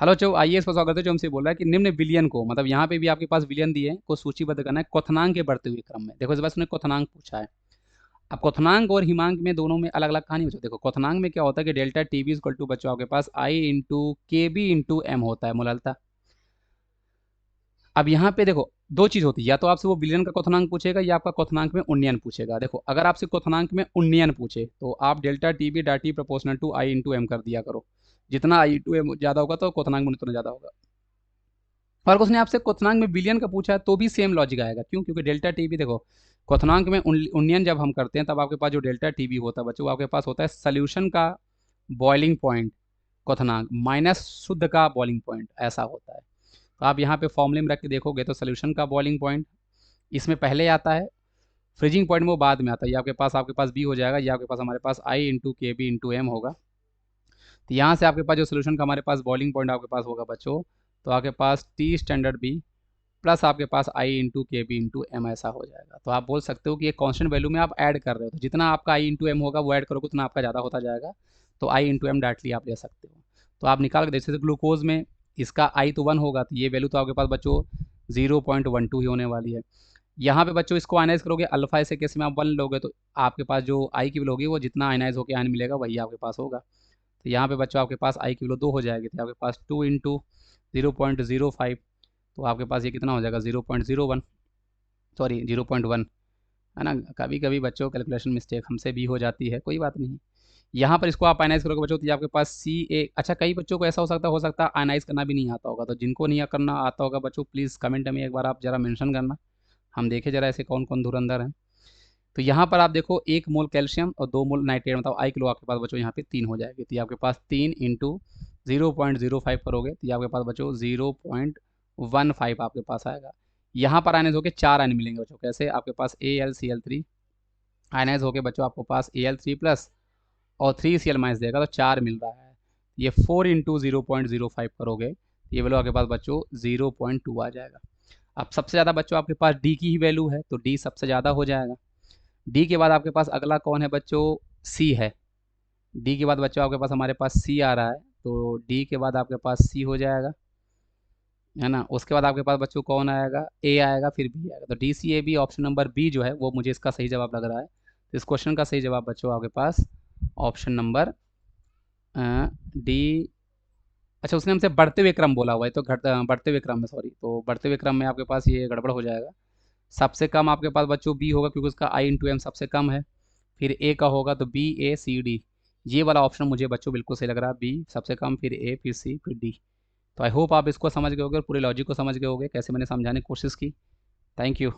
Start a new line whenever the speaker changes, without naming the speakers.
Hello चो आइए स्वागत है। जो हमसे बोल रहा है कि निम्न विलियन को, मतलब यहाँ पे भी आपके पास विलियन दिए हैं, को सूचीबद्ध करना है क्वथनांक के बढ़ते हुए क्रम में। देखो इस बार उसने क्वथनांक पूछा है। अब क्वथनांक और हिमांक में दोनों में अलग अलग कहानी हो। देखो क्वथनांक में क्या होता है कि delta T B equal to बच्चों आपके पास I into K B into M होता है मूलतः। अब यहाँ पे देखो दो चीज होती है, या तो आपसे वो विलियन का क्वथनांक पूछेगा या आपका क्वथनांक में उन्नयन पूछेगा। देखो अगर आपसे क्वथनांक में उन्नयन पूछे तो आप डेल्टा टी बी डाटी proportional to I into M कर दिया करो। जितना आई इंटू एम ज्यादा होगा तो क्वथनांक में उतना ज्यादा होगा। और अगर उसने आपसे क्वथनांक में बिलियन का पूछा है तो भी सेम लॉजिक आएगा। क्यों? क्योंकि डेल्टा टी बी देखो क्वथनांक में उन्नयन जब हम करते हैं तब आपके पास जो डेल्टा टी बी होता है बच्चों, वो आपके पास होता है सोल्यूशन का बॉइलिंग पॉइंट क्वथनांक माइनस शुद्ध का बॉइलिंग पॉइंट, ऐसा होता है। तो आप यहाँ पे फॉर्मूले में रख के देखोगे तो सोल्यूशन का बॉइलिंग पॉइंट इसमें पहले आता है, फ्रीजिंग पॉइंट में वो बाद में आता है। ये आपके पास बी हो जाएगा, ये आपके पास हमारे पास I into K B into M होगा। तो यहाँ से आपके पास जो सोल्यूशन का हमारे पास बॉइलिंग पॉइंट आपके पास होगा बच्चों, तो आपके पास टी स्टैंडर्ड बी प्लस आपके पास I into K B into M ऐसा हो जाएगा। तो आप बोल सकते हो कि एक कांस्टेंट वैल्यू में आप ऐड कर रहे हो, तो जितना आपका आई इंटू एम होगा वो ऐड करोगे उतना आपका ज़्यादा होता जाएगा। तो आई इंटू एम डायरेक्टली आप ले सकते हो। तो आप निकाल के जैसे ग्लूकोज में इसका आई तो 1 होगा, तो ये वैल्यू तो आपके पास बच्चों 0.12 ही होने वाली है। यहाँ पे बच्चों इसको आयनाइज करोगे, अल्फा ऐसे केस में आप 1 लोगे तो आपके पास जो आई की वैल्यू होगी वो जितना आयनाइज होकर आयन मिलेगा वही आपके पास होगा। तो यहाँ पे बच्चों आपके पास आई की वैल्यू 2 हो जाएगी, तो आपके पास 2 इंटू 0.05, तो आपके पास ये कितना हो जाएगा 0.01, सॉरी 0.1, है ना। कभी कभी बच्चों कैलकुलेशन मिस्टेक हमसे भी हो जाती है, कोई बात नहीं। यहाँ पर इसको आप आयनाइज करोगे बच्चों तो ये आपके पास सी ए। अच्छा कई बच्चों को ऐसा हो सकता है आयनाइज करना भी नहीं आता होगा, तो जिनको नहीं करना आता होगा बच्चों प्लीज़ कमेंट में एक बार आप जरा मेंशन करना, हम देखें जरा ऐसे कौन कौन धुरंधर हैं। तो यहाँ पर आप देखो 1 मोल कैल्शियम और 2 मोल नाइट्रेट, मतलब आई किलो आपके पास बच्चों यहाँ पे 3 हो जाएगी। तो ये आपके पास 3 इंटू 0.05 करोगे तो ये आपके पास बच्चों 0.15 आपके पास आएगा। यहाँ पर आयनाइज होकर 4 आयन मिलेंगे बच्चों, कैसे? आपके पास AlCl3 आयनाइज होकर बच्चों आपको पास Al3 प्लस और 3Cl माइनस देगा, तो 4 मिल रहा है। ये 4 इंटू 0.05 करोगे तो ये वैल्यू आपके पास बच्चों 0.2 आ जाएगा। अब सबसे ज़्यादा बच्चों आपके पास डी की ही वैल्यू है, तो डी सबसे ज़्यादा हो जाएगा। डी के बाद आपके पास अगला कौन है बच्चों? सी है। डी के बाद बच्चों आपके पास हमारे पास सी आ रहा है, तो डी के बाद आपके पास सी हो जाएगा, है ना। उसके बाद आपके पास बच्चों कौन आएगा? ए आएगा, फिर बी आएगा। तो D C A B option number B जो है वो मुझे इसका सही जवाब लग रहा है। तो इस क्वेश्चन का सही जवाब बच्चों आपके पास ऑप्शन नंबर डी। अच्छा उसने हमसे बढ़ते हुए क्रम बोला हुआ है, तो बढ़ते हुए क्रम में, सॉरी, तो बढ़ते हुए क्रम में आपके पास ये गड़बड़ हो जाएगा। सबसे कम आपके पास बच्चों बी होगा क्योंकि उसका आई इंटू एम सबसे कम है। फिर ए का होगा तो BACD, ये वाला ऑप्शन मुझे बच्चों बिल्कुल सही लग रहा है। बी सबसे कम, फिर ए, फिर सी, फिर डी। तो आई होप आप इसको समझ गए होगे और पूरे लॉजिक को समझ गए होगे कैसे मैंने समझाने की कोशिश की। Thank you.